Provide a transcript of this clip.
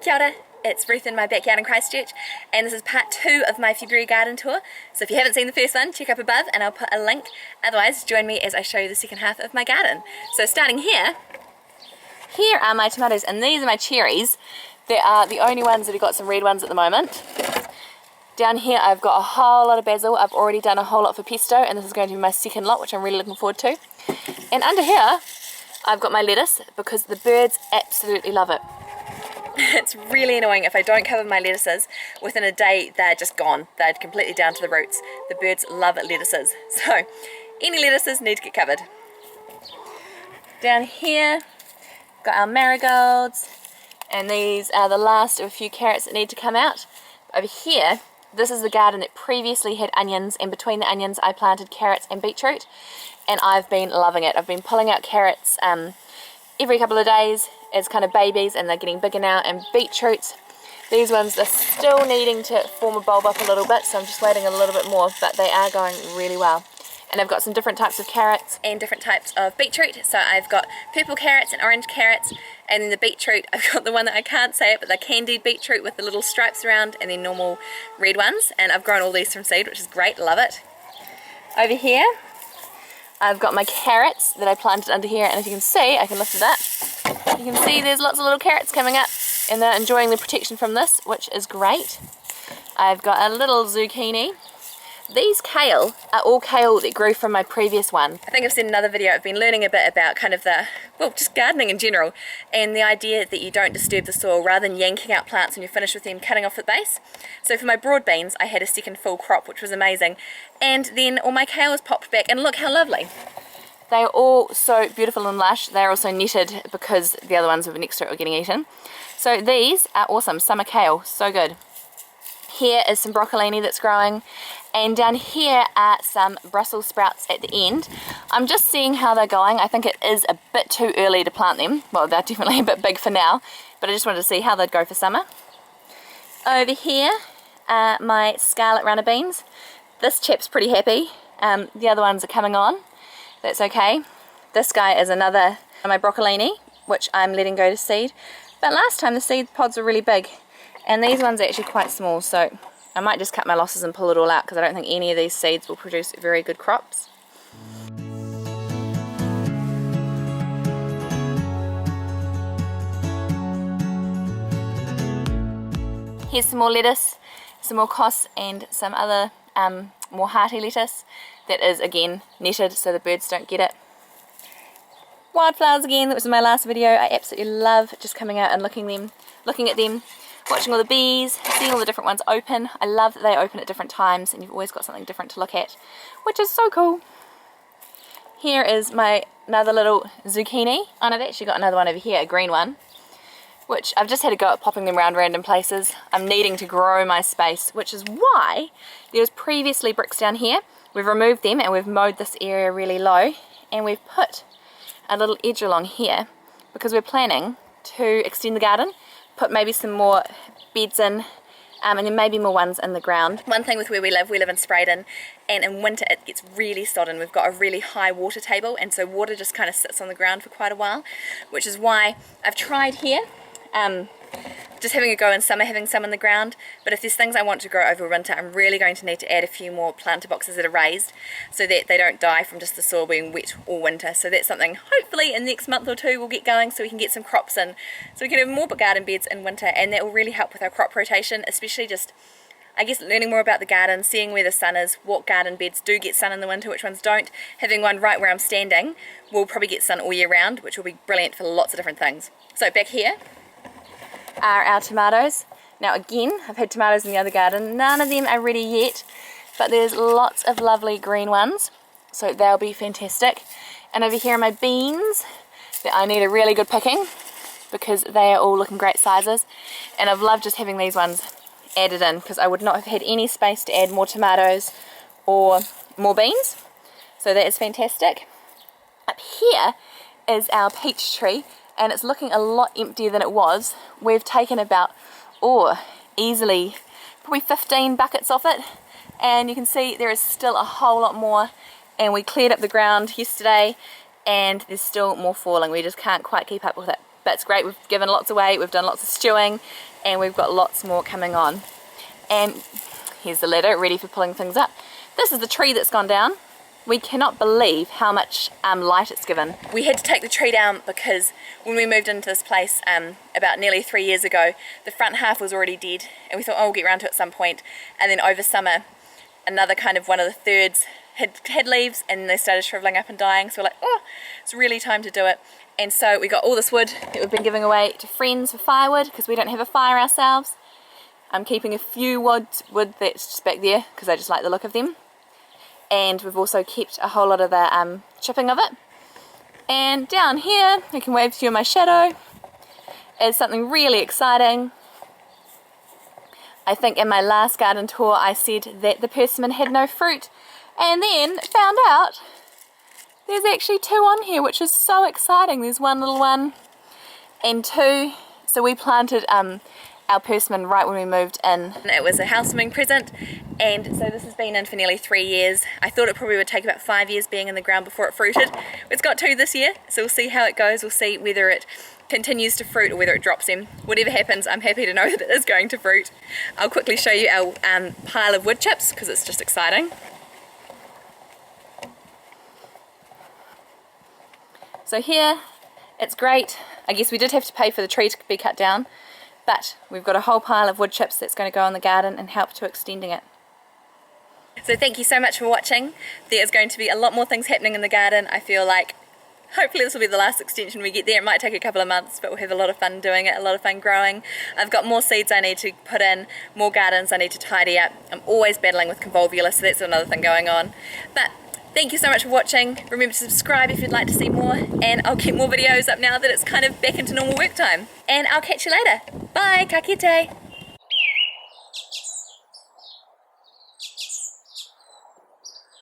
Kia ora, it's Ruth in my backyard in Christchurch, and this is part 2 of my February garden tour. So if you haven't seen the first one, check up above and I'll put a link. Otherwise, join me as I show you the second half of my garden. So starting here are my tomatoes, and these are my cherries. They are the only ones that have got some red ones at the moment. Down here I've got a whole lot of basil. I've already done a whole lot for pesto, and this is going to be my second lot, which I'm really looking forward to. And under here I've got my lettuce because the birds absolutely love it. It's really annoying if I don't cover my lettuces. Within a day they're just gone. They're completely down to the roots. The birds love lettuces. So any lettuces need to get covered. Down here got our marigolds, and these are the last of a few carrots that need to come out. Over here, this is the garden that previously had onions, and between the onions I planted carrots and beetroot, and I've been loving it. I've been pulling out carrots every couple of days as kind of babies, and they're getting bigger now. And beetroots, these ones are still needing to form a bulb up a little bit, so I'm just waiting a little bit more, but they are going really well. And I've got some different types of carrots and different types of beetroot. So I've got purple carrots and orange carrots, and then the beetroot, I've got the one that I can't say it, but the candied beetroot with the little stripes around, and then normal red ones. And I've grown all these from seed, which is great, love it. Over here I've got my carrots that I planted under here, and if you can see, I can lift it up. You can see there's lots of little carrots coming up, and they're enjoying the protection from this, which is great. I've got a little zucchini. These kale are all kale that grew from my previous one. I think I've seen another video. I've been learning a bit about kind of just gardening in general, and the idea that you don't disturb the soil rather than yanking out plants when you're finished with them, cutting off the base. So for my broad beans, I had a second full crop, which was amazing. And then all my kale has popped back, and look how lovely. They are all so beautiful and lush. They're also netted because the other ones next to it were getting eaten. So these are awesome. Summer kale, so good. Here is some broccolini that's growing, and down here are some Brussels sprouts at the end. I'm just seeing how they're going. I think it is a bit too early to plant them. Well, they're definitely a bit big for now, but I just wanted to see how they'd go for summer. Over here are my scarlet runner beans. This chap's pretty happy. The other ones are coming on. That's okay. This guy is another my broccolini, which I'm letting go to seed. But last time the seed pods were really big, and these ones are actually quite small, so I might just cut my losses and pull it all out, because I don't think any of these seeds will produce very good crops. Here's some more lettuce, some more cos, and some other more hearty lettuce that is again netted so the birds don't get it. Wildflowers again, that was in my last video. I absolutely love just coming out and looking at them, watching all the bees, seeing all the different ones open. I love that they open at different times, and you've always got something different to look at, which is so cool. Here is my another little zucchini, and I've actually got another one over here, a green one, which I've just had to go at popping them around random places. I'm needing to grow my space, which is why there was previously bricks down here. We've removed them and we've mowed this area really low, and we've put a little edge along here because we're planning to extend the garden, put maybe some more beds in, and then maybe more ones in the ground. One thing with where we live in Spraydon, and in winter it gets really sodden. We've got a really high water table, and so water just kind of sits on the ground for quite a while, which is why I've tried here just having a go in summer, having some in the ground. But if there's things I want to grow over winter, I'm really going to need to add a few more planter boxes that are raised so that they don't die from just the soil being wet all winter. So that's something hopefully in the next month or two we'll get going, so we can get some crops in, so we can have more garden beds in winter, and that will really help with our crop rotation, especially just I guess learning more about the garden, seeing where the sun is, what garden beds do get sun in the winter, which ones don't. Having one right where I'm standing will probably get sun all year round, which will be brilliant for lots of different things. So back here are our tomatoes. Now again, I've had tomatoes in the other garden. None of them are ready yet, but there's lots of lovely green ones, so they'll be fantastic. And over here are my beans that I need a really good picking because they are all looking great sizes, and I've loved just having these ones added in because I would not have had any space to add more tomatoes or more beans, so that is fantastic. Up here is our peach tree, and it's looking a lot emptier than it was. We've taken about, easily probably 15 buckets off it, and you can see there is still a whole lot more, and we cleared up the ground yesterday and there's still more falling. We just can't quite keep up with it. but it's great. We've given lots away, we've done lots of stewing, and we've got lots more coming on. And here's the ladder ready for pulling things up. This is the tree that's gone down. We cannot believe how much light it's given. We had to take the tree down because when we moved into this place about nearly 3 years ago, the front half was already dead, and we thought, oh, we'll get around to it at some point. And then over summer, another kind of one of the thirds had leaves, and they started shriveling up and dying, so we're like, oh, it's really time to do it. And so we got all this wood that we've been giving away to friends for firewood because we don't have a fire ourselves. I'm keeping a few wood that's just back there because I just like the look of them. And we've also kept a whole lot of the chipping of it. And down here, I can wave to you in my shadow, is something really exciting. I think in my last garden tour I said that the persimmon had no fruit, and then found out there's actually 2 on here, which is so exciting. There's one little one and 2. So we planted our persimmon right when we moved in. It was a housewarming present, and so this has been in for nearly 3 years. I thought it probably would take about 5 years being in the ground before it fruited. It's got 2 this year, so we'll see how it goes. We'll see whether it continues to fruit or whether it drops them. Whatever happens, I'm happy to know that it is going to fruit. I'll quickly show you our pile of wood chips because it's just exciting. So here, it's great. I guess we did have to pay for the tree to be cut down, but we've got a whole pile of wood chips that's going to go in the garden and help to extending it. So thank you so much for watching. There's going to be a lot more things happening in the garden. I feel like hopefully this will be the last extension we get there. It might take a couple of months, but we'll have a lot of fun doing it, a lot of fun growing. I've got more seeds I need to put in, more gardens I need to tidy up. I'm always battling with convolvulus, so that's another thing going on. But thank you so much for watching. Remember to subscribe if you'd like to see more, and I'll keep more videos up now that it's kind of back into normal work time. And I'll catch you later. Bye, ka kite.